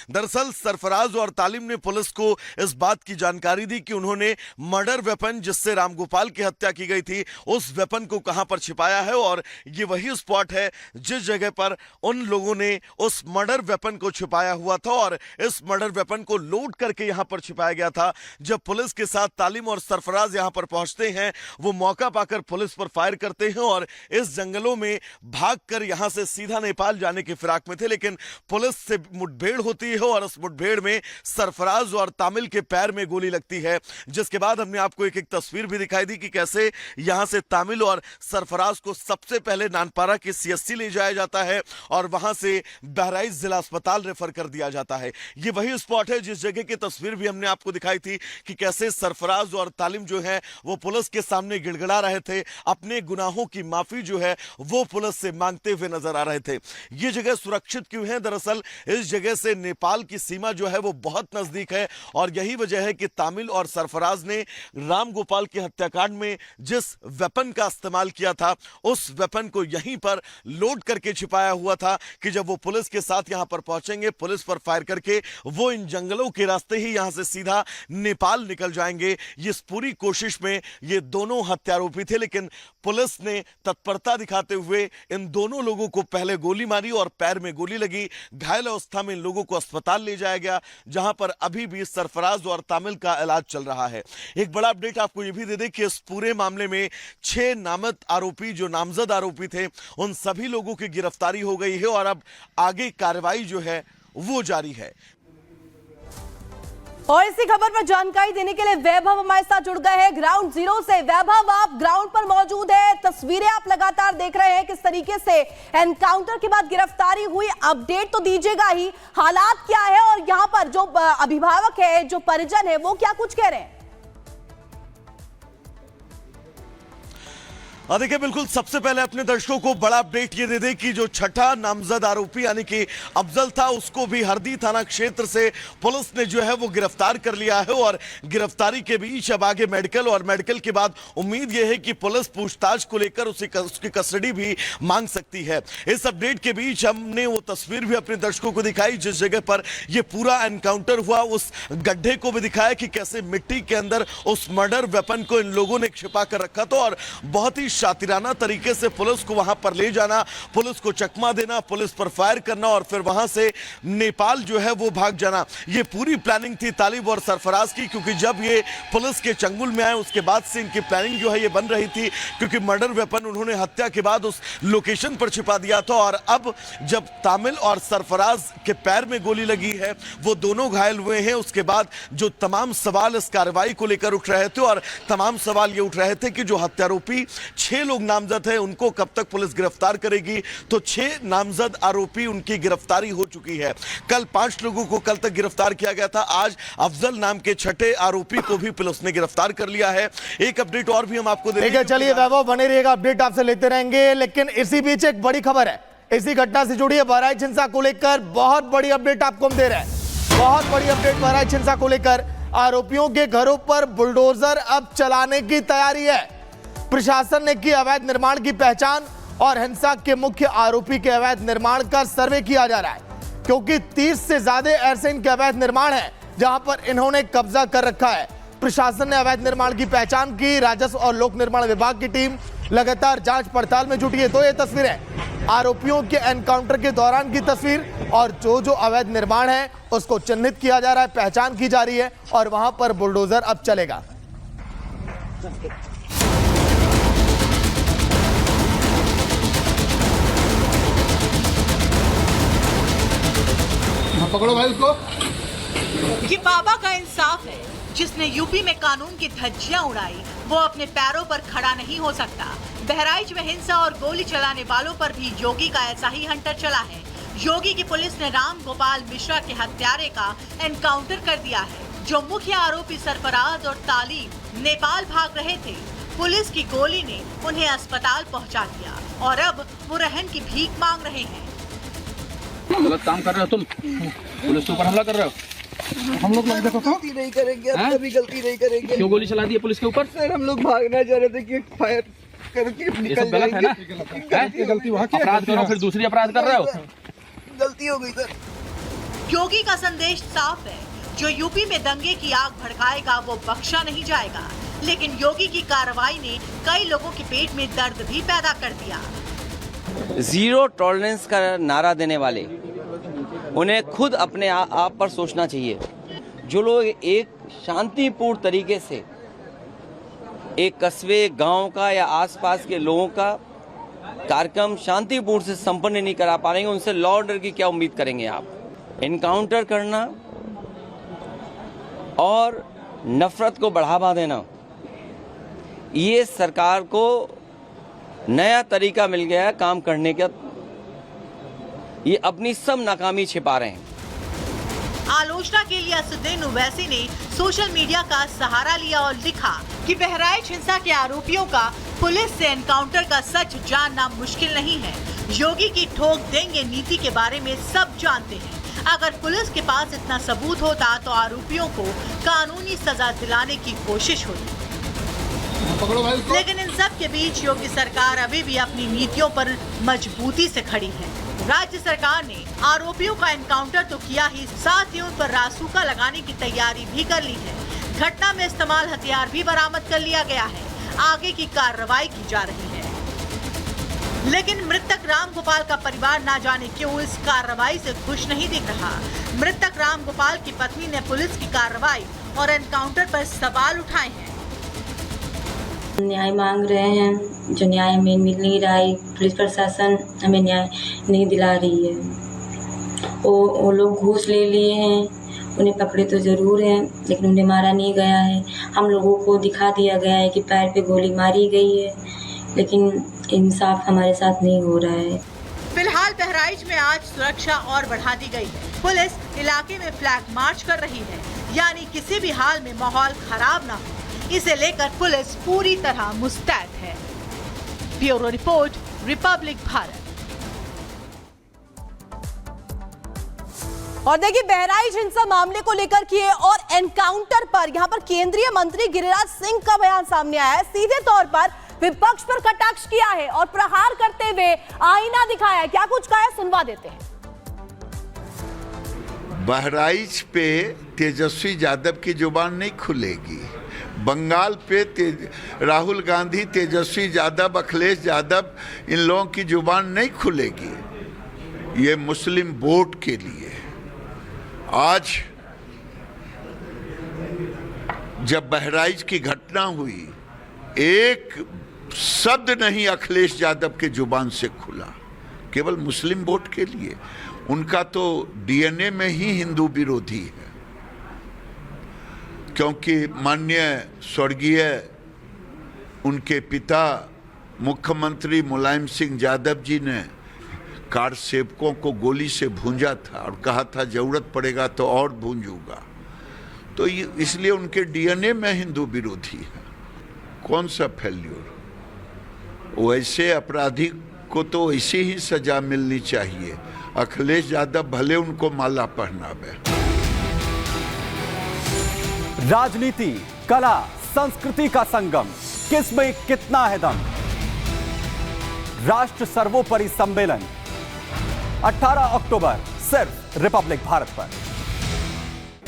दरअसल सरफराज और तालिम ने पुलिस को इस बात की जानकारी दी कि उन्होंने मर्डर वेपन जिससे रामगोपाल की हत्या की गई थी उस वेपन को कहां पर छिपाया है, और ये वही स्पॉट है जिस जगह पर उन लोगों ने उस मर्डर वेपन को छिपाया हुआ था और इस मर्डर वेपन को लोड करके यहां पर छिपाया गया था। जब पुलिस के साथ तालिम और सरफराज यहां पर पहुंचते हैं, वो मौका पाकर पुलिस पर फायर करते हैं और इस जंगलों में भागकर यहां से सीधा नेपाल जाने की फिराक में थे, लेकिन पुलिस से मुठभेड़ होती है और उस मुठभेड़ में सरफराज और तामिल के पैर में गोली लगती है। जिसके बाद हमने आपको एक तस्वीर भी दिखाई दी कि कैसे यहां से तामिल और सरफराज को सबसे पहले नानपारा के सीएससी ले जाया जाता है और वहां से बहराइच जिला अस्पताल रेफर कर दिया जाता है। ये वही स्पॉट है जिस जगह की तस्वीर भी हमने आपको दिखाई थी कि कैसे सरफराज और तालिम जो है वो पुलिस के सामने गिड़गिड़ा रहे थे, अपने गुनाहों की माफी जो है वो पुलिस से मांगते हुए नजर आ रहे थे। ये जगह सुरक्षित क्यों है? दरअसल इस जगह से नेपाल की सीमा जो है वो बहुत नजदीक है और यही वजह है कि तामिल और सरफराज ने रामगोपाल के हत्याकांड में जिस वेपन का इस्तेमाल किया था उस वेपन को यहीं पर लोड करके छिपाया हुआ था कि जब वो पुलिस के साथ यहां पर पहुंचेंगे, पुलिस पर फायर करके वो इन जंगलों के रास्ते ही यहां से सीधा नेपाल निकल जाएंगे। इस पूरी कोशिश में ये दोनों हत्यारोपी थे, लेकिन पुलिस ने तत्परता दिखाते हुए इन दोनों लोगों को पहले गोली मारी और पैर में गोली लगी। घायल अवस्था में इन लोगों को अस्पताल ले जाया गया, जहां पर अभी भी सरफराज और तामिल का इलाज चल रहा है। एक बड़ा अपडेट आपको यह भी दे दें कि इस पूरे मामले में 6 नामजद आरोपी जो नामजद आरोपी थे उन सभी लोगों की गिरफ्तारी हो गई है और अब आगे कार्रवाई जो है वो जारी है। और इसी खबर पर जानकारी देने के लिए वैभव हमारे साथ जुड़ गए हैं ग्राउंड जीरो से। वैभव, आप ग्राउंड पर मौजूद है, तस्वीरें आप लगातार देख रहे हैं किस तरीके से एनकाउंटर के बाद गिरफ्तारी हुई। अपडेट तो दीजिएगा ही, हालात क्या है और यहाँ पर जो अभिभावक है, जो परिजन है, वो क्या कुछ कह रहे हैं? देखिए, बिल्कुल सबसे पहले अपने दर्शकों को बड़ा अपडेट ये दे दे कि जो छठा नामजद आरोपी यानी कि अफजल था उसको भी हरदी थाना क्षेत्र से पुलिस ने जो है वो गिरफ्तार कर लिया है और गिरफ्तारी के बीच अब आगे मेडिकल और मेडिकल के बाद उम्मीद ये है कि पुलिस पूछताछ को लेकर उसकी कस्टडी भी मांग सकती है। इस अपडेट के बीच हमने वो तस्वीर भी अपने दर्शकों को दिखाई जिस जगह पर यह पूरा एनकाउंटर हुआ, उस गड्ढे को भी दिखाया कि कैसे मिट्टी के अंदर उस मर्डर वेपन को इन लोगों ने छिपा कर रखा था और बहुत ही शातिराना तरीके से पुलिस को वहां पर ले जाना, पुलिस को चकमा देना, पुलिस पर फायर करना और फिर वहां से नेपाल जो है वो भाग जाना। ये पूरी प्लानिंग थी तालिब और सरफराज की, क्योंकि जब ये पुलिस के चंगुल में आए उसके बाद से इनकी प्लानिंग जो है ये बन रही थी, क्योंकि मर्डर वेपन उन्होंने हत्या के बाद उस लोकेशन पर छिपा दिया था और अब जब तामिल और सरफराज के पैर में गोली लगी है, वो दोनों घायल हुए हैं, उसके बाद जो तमाम सवाल इस कार्रवाई को लेकर उठ रहे थे और तमाम सवाल ये उठ रहे थे कि जो हत्यारोपी 6 लोग नामजद हैं उनको कब तक पुलिस गिरफ्तार करेगी। तो 6 नामजद आरोपी उनकी गिरफ्तारी हो चुकी है। कल 5 लोगों को कल तक गिरफ्तार किया गया था, आज अफजल नाम के छठे आरोपी को भी पुलिस ने गिरफ्तार कर लिया है। एक अपडेट और भी हम आपको देंगे। चलिए वैभव बने रहिएगा, अपडेट आपसे लेते रहेंगे, लेकिन इसी बीच एक बड़ी खबर है, इसी घटना से जुड़ी है। बहराइच हिंसा को लेकर बहुत बड़ी अपडेट आपको हम दे रहे हैं, बहुत बड़ी अपडेट बहराइच हिंसा को लेकर। आरोपियों के घरों पर बुलडोजर अब चलाने की तैयारी है। प्रशासन ने की अवैध निर्माण की पहचान और हिंसा के मुख्य आरोपी के अवैध निर्माण का सर्वे किया जा रहा है, क्योंकि 30 से ज्यादा ऐसे इनके अवैध निर्माण हैं जहां पर इन्होंने कब्जा कर रखा है। प्रशासन ने अवैध निर्माण की पहचान की, राजस्व और लोक निर्माण विभाग की टीम लगातार जांच पड़ताल में जुटी है। तो ये तस्वीरें आरोपियों के एनकाउंटर के दौरान की तस्वीर और जो जो अवैध निर्माण है उसको चिन्हित किया जा रहा है, पहचान की जा रही है और वहां पर बुलडोजर अब चलेगा। पकड़ो भाई उसको। ये बाबा का इंसाफ है, जिसने यूपी में कानून की धज्जियां उड़ाई वो अपने पैरों पर खड़ा नहीं हो सकता। बहराइच में हिंसा और गोली चलाने वालों पर भी योगी का ऐसा ही हंटर चला है। योगी की पुलिस ने राम गोपाल मिश्रा के हत्यारे का एनकाउंटर कर दिया है। जो मुख्य आरोपी सरफराज और तालिम नेपाल भाग रहे थे, पुलिस की गोली ने उन्हें अस्पताल पहुंचा दिया और अब वो रहन की भीख मांग रहे हैं। गलत काम कर रहे हो तुम, पुलिस के ऊपर हमला कर रहे हो। हम लोग देखो गलती नहीं करेंगे, अब कभी गलती नहीं करेंगे। क्यों गोली चला दी है पुलिस के ऊपर? सर हम लोग भागना चाह रहे थे कि फायर करके निकल गलत है ना? गलती वहाँ की, अपराध करो फिर दूसरी अपराध कर रहे हो। गलती हो गई सर। योगी का संदेश साफ है, जो यूपी में दंगे की आग भड़काएगा वो बख्शा नहीं जाएगा। लेकिन योगी की कार्रवाई ने कई लोगों के पेट में दर्द भी पैदा कर दिया। जीरो टॉलरेंस का नारा देने वाले उन्हें खुद अपने आप पर सोचना चाहिए। जो लोग एक शांतिपूर्ण तरीके से एक कस्बे, गांव का या आसपास के लोगों का कार्यक्रम शांतिपूर्ण से संपन्न नहीं करा पाएंगे, उनसे लॉ ऑर्डर की क्या उम्मीद करेंगे आप? एनकाउंटर करना और नफरत को बढ़ावा देना, ये सरकार को नया तरीका मिल गया है काम करने का। ये अपनी सब नाकामी छिपा रहे हैं। आलोचना के लिए असदुद्दीन ओवैसी ने सोशल मीडिया का सहारा लिया और लिखा कि बहराइच हिंसा के आरोपियों का पुलिस से एनकाउंटर का सच जानना मुश्किल नहीं है। योगी की ठोक देंगे नीति के बारे में सब जानते हैं। अगर पुलिस के पास इतना सबूत होता तो आरोपियों को कानूनी सजा दिलाने की कोशिश होती। लेकिन इन सब के बीच योगी सरकार अभी भी अपनी नीतियों पर मजबूती से खड़ी है। राज्य सरकार ने आरोपियों का एनकाउंटर तो किया ही, साथ ही उन पर रासुका लगाने की तैयारी भी कर ली है। घटना में इस्तेमाल हथियार भी बरामद कर लिया गया है। आगे की कार्रवाई की जा रही है। लेकिन मृतक रामगोपाल का परिवार ना जाने क्यों इस कार्रवाई से खुश नहीं दिख रहा। मृतक रामगोपाल की पत्नी ने पुलिस की कार्रवाई और एनकाउंटर पर सवाल उठाए हैं। न्याय मांग रहे हैं, जो न्याय हमें मिल नहीं रहा है। पुलिस प्रशासन हमें न्याय नहीं दिला रही है। वो लोग घूस ले लिए हैं, उन्हें पकड़े तो ज़रूर हैं, लेकिन उन्हें मारा नहीं गया है। हम लोगों को दिखा दिया गया है कि पैर पे गोली मारी गई है, लेकिन इंसाफ हमारे साथ नहीं हो रहा है। फिलहाल बहराइच में आज सुरक्षा और बढ़ा दी गई है। पुलिस इलाके में फ्लैग मार्च कर रही है, यानी किसी भी हाल में माहौल खराब ना हो, इसे लेकर पुलिस पूरी तरह मुस्तैद है। Bureau report, Republic Bharat. और देखिए, बहराइच हिंसा मामले को लेकर किए और एनकाउंटर पर यहाँ पर केंद्रीय मंत्री गिरिराज सिंह का बयान सामने आया है। सीधे तौर पर विपक्ष पर कटाक्ष किया है और प्रहार करते हुए आईना दिखाया है। क्या कुछ कहा है, सुनवा देते हैं। बहराइच पे तेजस्वी यादव की जुबान नहीं खुलेगी। बंगाल पे राहुल गांधी, तेजस्वी यादव, अखिलेश यादव, इन लोगों की जुबान नहीं खुलेगी। ये मुस्लिम वोट के लिए आज जब बहराइच की घटना हुई, एक शब्द नहीं अखिलेश यादव के जुबान से खुला, केवल मुस्लिम वोट के लिए। उनका तो डीएनए में ही हिंदू विरोधी है, क्योंकि माननीय स्वर्गीय उनके पिता मुख्यमंत्री मुलायम सिंह यादव जी ने कार सेवकों को गोली से भूंजा था और कहा था जरूरत पड़ेगा तो और भूंजूंगा। तो इसलिए उनके डीएनए में हिंदू विरोधी है। कौन सा फेल्यूर? वैसे अपराधी को तो ऐसी ही सजा मिलनी चाहिए। अखिलेश यादव भले उनको माला पहनावे। राजनीति, कला, संस्कृति का संगम, किसमें कितना है दम। राष्ट्र सर्वोपरि सम्मेलन 18 अक्टूबर सिर्फ रिपब्लिक भारत पर।